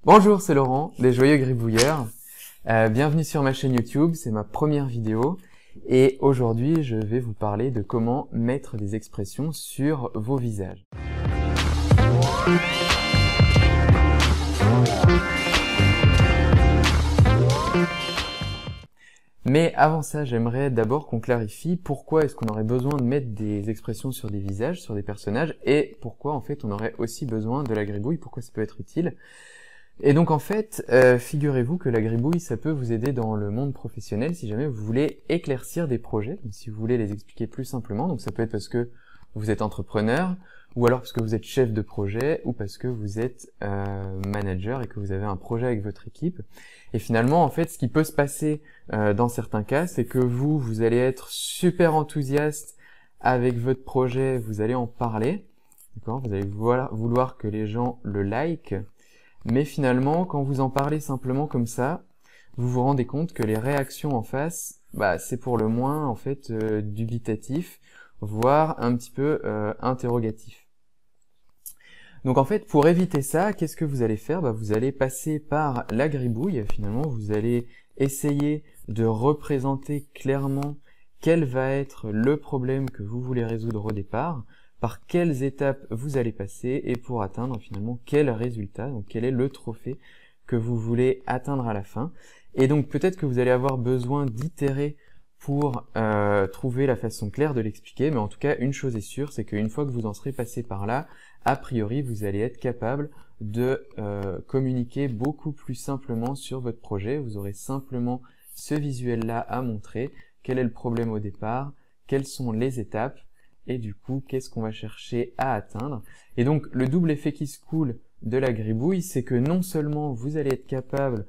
Bonjour, c'est Laurent, des Joyeux Gribouilleurs. Bienvenue sur ma chaîne YouTube, c'est ma première vidéo. Et aujourd'hui, je vais vous parler de comment mettre des expressions sur vos visages. Mais avant ça, j'aimerais d'abord qu'on clarifie pourquoi est-ce qu'on aurait besoin de mettre des expressions sur des visages, sur des personnages, et pourquoi en fait on aurait aussi besoin de la gribouille, pourquoi ça peut être utile. Et donc en fait, figurez-vous que la gribouille, ça peut vous aider dans le monde professionnel si jamais vous voulez éclaircir des projets, donc si vous voulez les expliquer plus simplement. Donc ça peut être parce que vous êtes entrepreneur, ou alors parce que vous êtes chef de projet, ou parce que vous êtes manager et que vous avez un projet avec votre équipe. Et finalement, en fait, ce qui peut se passer dans certains cas, c'est que vous allez être super enthousiaste avec votre projet, vous allez en parler, d'accord ? Vous allez vouloir que les gens le likent. Mais finalement, quand vous en parlez simplement comme ça, vous vous rendez compte que les réactions en face, c'est pour le moins en fait dubitatif, voire un petit peu interrogatif. Donc en fait, pour éviter ça, qu'est-ce que vous allez faire ? Vous allez passer par la gribouille. Finalement, vous allez essayer de représenter clairement quel va être le problème que vous voulez résoudre au départ, par quelles étapes vous allez passer et pour atteindre finalement quel résultat, donc quel est le trophée que vous voulez atteindre à la fin. Et donc peut-être que vous allez avoir besoin d'itérer pour trouver la façon claire de l'expliquer, mais en tout cas une chose est sûre, c'est qu'une fois que vous en serez passé par là, a priori vous allez être capable de communiquer beaucoup plus simplement sur votre projet. Vous aurez simplement ce visuel-là à montrer, quel est le problème au départ, quelles sont les étapes, et du coup, qu'est-ce qu'on va chercher à atteindre. Et donc, le double effet qui se coule de la gribouille, c'est que non seulement vous allez être capable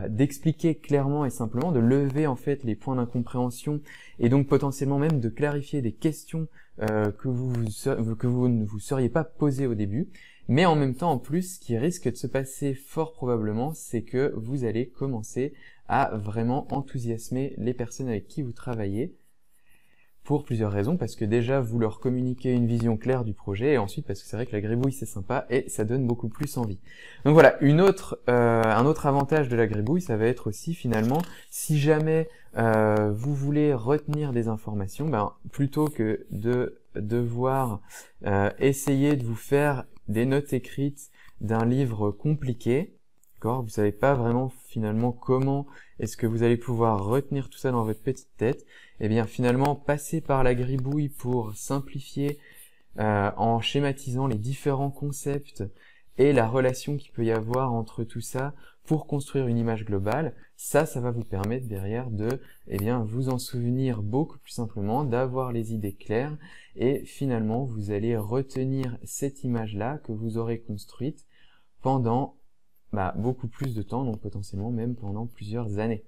d'expliquer clairement et simplement, de lever en fait les points d'incompréhension, et donc potentiellement même de clarifier des questions que vous ne vous seriez pas posées au début, mais en même temps, en plus, ce qui risque de se passer fort probablement, c'est que vous allez commencer à vraiment enthousiasmer les personnes avec qui vous travaillez, pour plusieurs raisons, parce que déjà vous leur communiquez une vision claire du projet, et ensuite parce que c'est vrai que la gribouille c'est sympa et ça donne beaucoup plus envie. Donc voilà, un autre avantage de la gribouille, ça va être aussi finalement, si jamais vous voulez retenir des informations, plutôt que de devoir essayer de vous faire des notes écrites d'un livre compliqué, d'accord, vous savez pas vraiment finalement comment est-ce que vous allez pouvoir retenir tout ça dans votre petite tête, et bien finalement passer par la gribouille pour simplifier en schématisant les différents concepts et la relation qu'il peut y avoir entre tout ça pour construire une image globale, ça va vous permettre derrière de vous en souvenir beaucoup plus simplement, d'avoir les idées claires, et finalement vous allez retenir cette image-là que vous aurez construite pendant beaucoup plus de temps, donc potentiellement même pendant plusieurs années.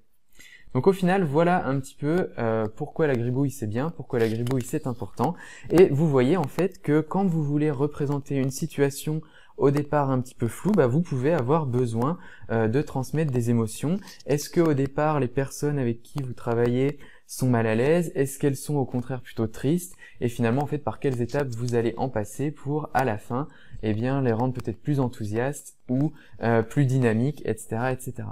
Donc au final, voilà un petit peu pourquoi la gribouille c'est bien, pourquoi la gribouille c'est important. Et vous voyez en fait que quand vous voulez représenter une situation au départ un petit peu floue, vous pouvez avoir besoin de transmettre des émotions. Est-ce que au départ les personnes avec qui vous travaillez sont mal à l'aise? Est-ce qu'elles sont au contraire plutôt tristes? Et finalement en fait par quelles étapes vous allez en passer pour à la fin les rendre peut-être plus enthousiastes ou plus dynamiques, etc., etc.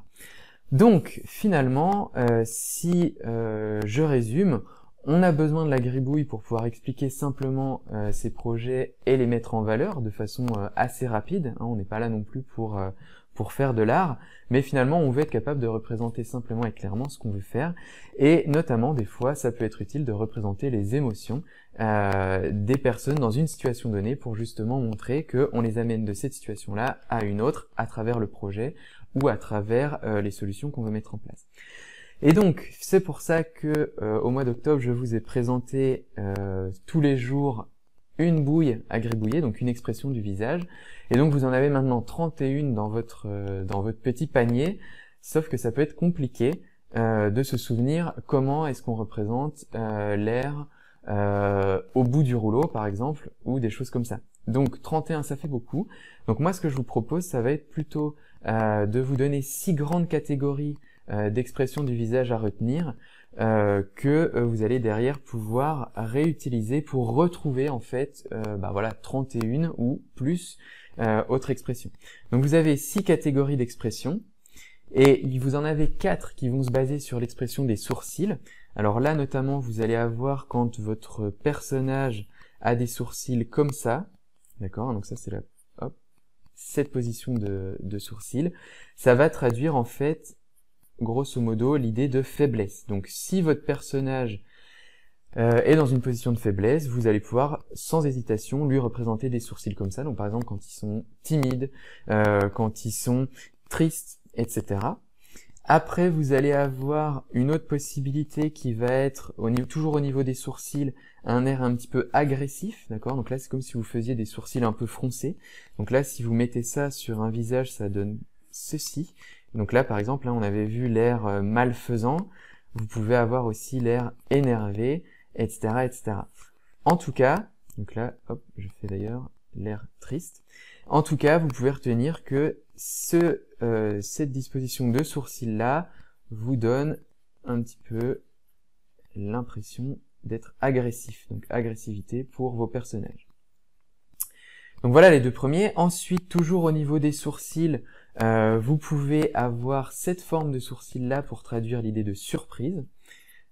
Donc finalement, si je résume, on a besoin de la gribouille pour pouvoir expliquer simplement ces projets et les mettre en valeur de façon assez rapide. On n'est pas là non plus pour faire de l'art, mais finalement on veut être capable de représenter simplement et clairement ce qu'on veut faire, et notamment des fois ça peut être utile de représenter les émotions des personnes dans une situation donnée pour justement montrer qu'on les amène de cette situation-là à une autre à travers le projet ou à travers les solutions qu'on veut mettre en place. Et donc, c'est pour ça que au mois d'octobre, je vous ai présenté tous les jours une bouille à gribouiller, donc une expression du visage. Et donc, vous en avez maintenant 31 dans votre petit panier, sauf que ça peut être compliqué de se souvenir comment est-ce qu'on représente l'air au bout du rouleau, par exemple, ou des choses comme ça. Donc 31, ça fait beaucoup. Donc moi, ce que je vous propose, ça va être plutôt de vous donner 6 grandes catégories d'expressions du visage à retenir, que vous allez derrière pouvoir réutiliser pour retrouver en fait voilà 31 ou plus autres expressions. Donc vous avez 6 catégories d'expressions et vous en avez 4 qui vont se baser sur l'expression des sourcils. Alors là notamment vous allez avoir quand votre personnage a des sourcils comme ça, d'accord, donc ça c'est cette position de sourcil, ça va traduire en fait grosso modo l'idée de faiblesse. Donc si votre personnage est dans une position de faiblesse, vous allez pouvoir sans hésitation lui représenter des sourcils comme ça. Donc par exemple quand ils sont timides, quand ils sont tristes, etc. Après vous allez avoir une autre possibilité qui va être toujours au niveau des sourcils, un air un petit peu agressif, d'accord. Donc là c'est comme si vous faisiez des sourcils un peu froncés. Donc là si vous mettez ça sur un visage, ça donne ceci. Donc là, par exemple, là, on avait vu l'air malfaisant. Vous pouvez avoir aussi l'air énervé, etc., etc. En tout cas, donc là, hop, je fais d'ailleurs l'air triste. En tout cas, vous pouvez retenir que cette disposition de sourcil-là vous donne un petit peu l'impression d'être agressif. Donc agressivité pour vos personnages. Donc voilà les deux premiers. Ensuite, toujours au niveau des sourcils, vous pouvez avoir cette forme de sourcil là pour traduire l'idée de surprise.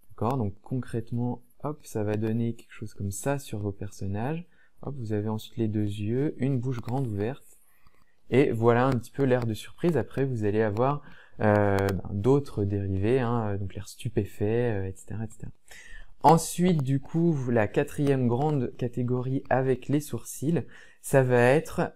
D'accord, donc concrètement, hop, ça va donner quelque chose comme ça sur vos personnages. Hop, vous avez ensuite les deux yeux, une bouche grande ouverte. Et voilà un petit peu l'air de surprise. Après, vous allez avoir d'autres dérivés, hein, donc l'air stupéfait, etc., etc. Ensuite, du coup, la quatrième grande catégorie avec les sourcils, ça va être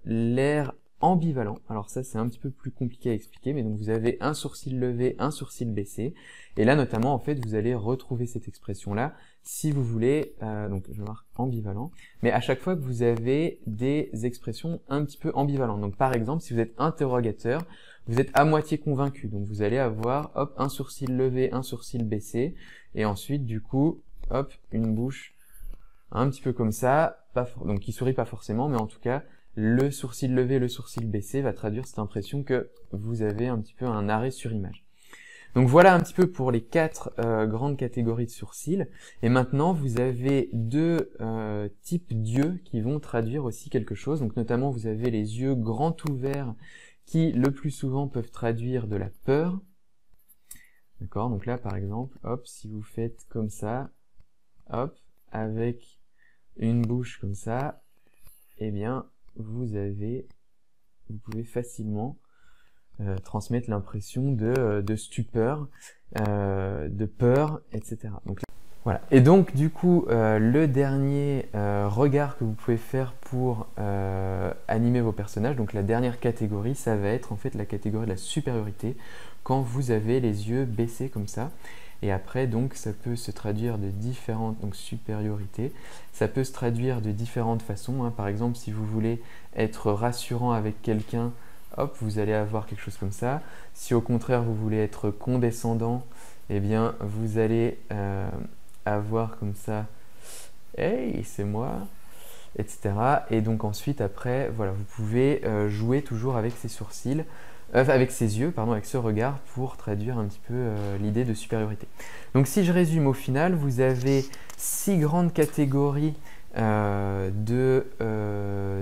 l'air ambivalent. Alors ça, c'est un petit peu plus compliqué à expliquer, mais donc vous avez un sourcil levé, un sourcil baissé, et là notamment, en fait, vous allez retrouver cette expression-là si vous voulez, donc je marque ambivalent, mais à chaque fois que vous avez des expressions un petit peu ambivalentes. Donc par exemple, si vous êtes interrogateur, vous êtes à moitié convaincu, donc vous allez avoir, hop, un sourcil levé, un sourcil baissé, et ensuite, du coup, hop, une bouche un petit peu comme ça, donc qui sourit pas forcément, mais en tout cas, le sourcil levé, le sourcil baissé va traduire cette impression que vous avez un petit peu un arrêt sur image. Donc voilà un petit peu pour les 4 grandes catégories de sourcils. Et maintenant, vous avez 2 types d'yeux qui vont traduire aussi quelque chose. Donc notamment, vous avez les yeux grands ouverts qui, le plus souvent, peuvent traduire de la peur. D'accord, donc là, par exemple, hop, si vous faites comme ça, hop, avec une bouche comme ça, eh bien, vous pouvez facilement transmettre l'impression de stupeur, de peur, etc. Donc, voilà. Et donc, du coup, le dernier regard que vous pouvez faire pour animer vos personnages, donc la dernière catégorie, ça va être en fait la catégorie de la supériorité, quand vous avez les yeux baissés comme ça. Et après, donc, ça peut se traduire de différentes, donc supériorité, ça peut se traduire de différentes façons, hein. Par exemple, si vous voulez être rassurant avec quelqu'un, hop, vous allez avoir quelque chose comme ça. Si au contraire, vous voulez être condescendant, eh bien, vous allez avoir comme ça, hey, c'est moi, etc. Et donc ensuite, après, voilà, vous pouvez jouer toujours avec ses sourcils, avec ses yeux, pardon, avec ce regard pour traduire un petit peu l'idée de supériorité. Donc si je résume au final, vous avez 6 grandes catégories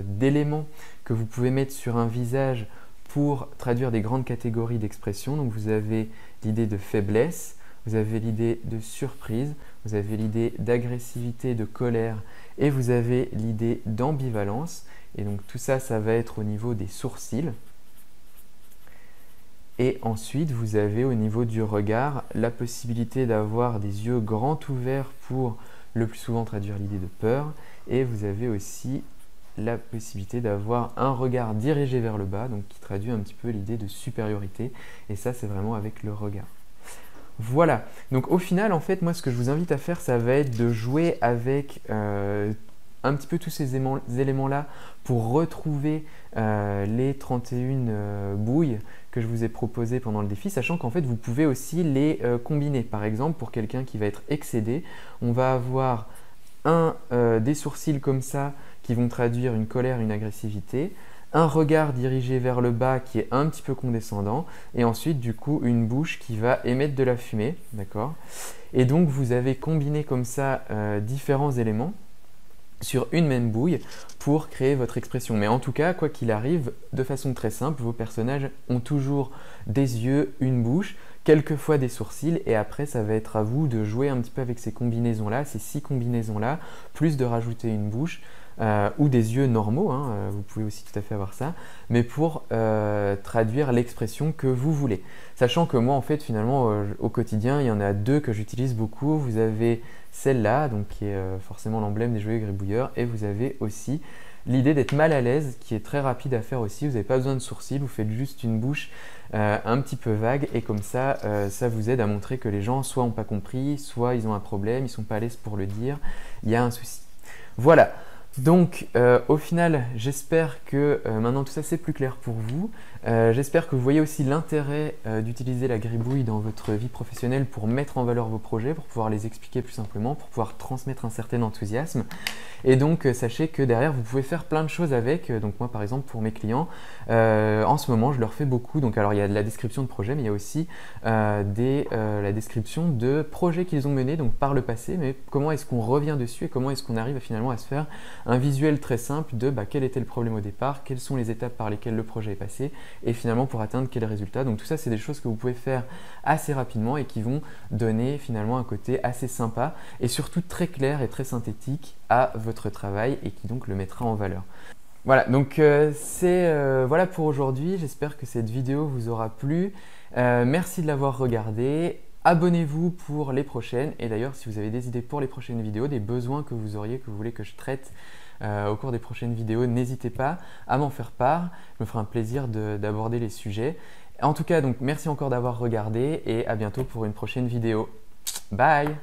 d'éléments que vous pouvez mettre sur un visage pour traduire des grandes catégories d'expressions. Donc vous avez l'idée de faiblesse, vous avez l'idée de surprise, vous avez l'idée d'agressivité, de colère, et vous avez l'idée d'ambivalence. Et donc tout ça, ça va être au niveau des sourcils. Et ensuite, vous avez au niveau du regard la possibilité d'avoir des yeux grands ouverts pour le plus souvent traduire l'idée de peur. Et vous avez aussi la possibilité d'avoir un regard dirigé vers le bas, donc qui traduit un petit peu l'idée de supériorité. Et ça, c'est vraiment avec le regard. Voilà, donc au final, en fait, moi, ce que je vous invite à faire, ça va être de jouer avec un petit peu tous ces éléments-là pour retrouver les 31 bouilles que je vous ai proposées pendant le défi, sachant qu'en fait, vous pouvez aussi les combiner. Par exemple, pour quelqu'un qui va être excédé, on va avoir des sourcils comme ça qui vont traduire une colère, une agressivité, un regard dirigé vers le bas qui est un petit peu condescendant, et ensuite du coup une bouche qui va émettre de la fumée, d'accord? Et donc vous avez combiné comme ça différents éléments sur une même bouille pour créer votre expression. Mais en tout cas, quoi qu'il arrive, de façon très simple, vos personnages ont toujours des yeux, une bouche, quelquefois des sourcils, et après ça va être à vous de jouer un petit peu avec ces combinaisons-là, ces 6 combinaisons-là, plus de rajouter une bouche, ou des yeux normaux, hein, vous pouvez aussi tout à fait avoir ça, mais pour traduire l'expression que vous voulez. Sachant que moi en fait finalement au quotidien il y en a 2 que j'utilise beaucoup. Vous avez celle-là, donc qui est forcément l'emblème des joyeux gribouilleurs, et vous avez aussi l'idée d'être mal à l'aise, qui est très rapide à faire aussi. Vous n'avez pas besoin de sourcils, vous faites juste une bouche un petit peu vague, et comme ça, ça vous aide à montrer que les gens soit n'ont pas compris, soit ils ont un problème, ils sont pas à l'aise pour le dire, il y a un souci. Voilà. Donc au final, j'espère que maintenant tout ça c'est plus clair pour vous. J'espère que vous voyez aussi l'intérêt d'utiliser la gribouille dans votre vie professionnelle pour mettre en valeur vos projets, pour pouvoir les expliquer plus simplement, pour pouvoir transmettre un certain enthousiasme. Et donc sachez que derrière vous pouvez faire plein de choses avec. Donc moi par exemple pour mes clients, en ce moment je leur fais beaucoup. Donc alors il y a de la description de projet, mais il y a aussi la description de projets qu'ils ont menés donc par le passé, mais comment est-ce qu'on revient dessus et comment est-ce qu'on arrive finalement à se faire un visuel très simple de quel était le problème au départ, quelles sont les étapes par lesquelles le projet est passé et finalement pour atteindre quel résultat. Donc tout ça c'est des choses que vous pouvez faire assez rapidement et qui vont donner finalement un côté assez sympa et surtout très clair et très synthétique à votre travail et qui donc le mettra en valeur. Voilà, donc voilà pour aujourd'hui. J'espère que cette vidéo vous aura plu. Merci de l'avoir regardée. Abonnez-vous pour les prochaines. Et d'ailleurs, si vous avez des idées pour les prochaines vidéos, des besoins que vous auriez, que vous voulez que je traite au cours des prochaines vidéos, n'hésitez pas à m'en faire part. Je me ferai un plaisir d'aborder les sujets. En tout cas, donc merci encore d'avoir regardé et à bientôt pour une prochaine vidéo. Bye!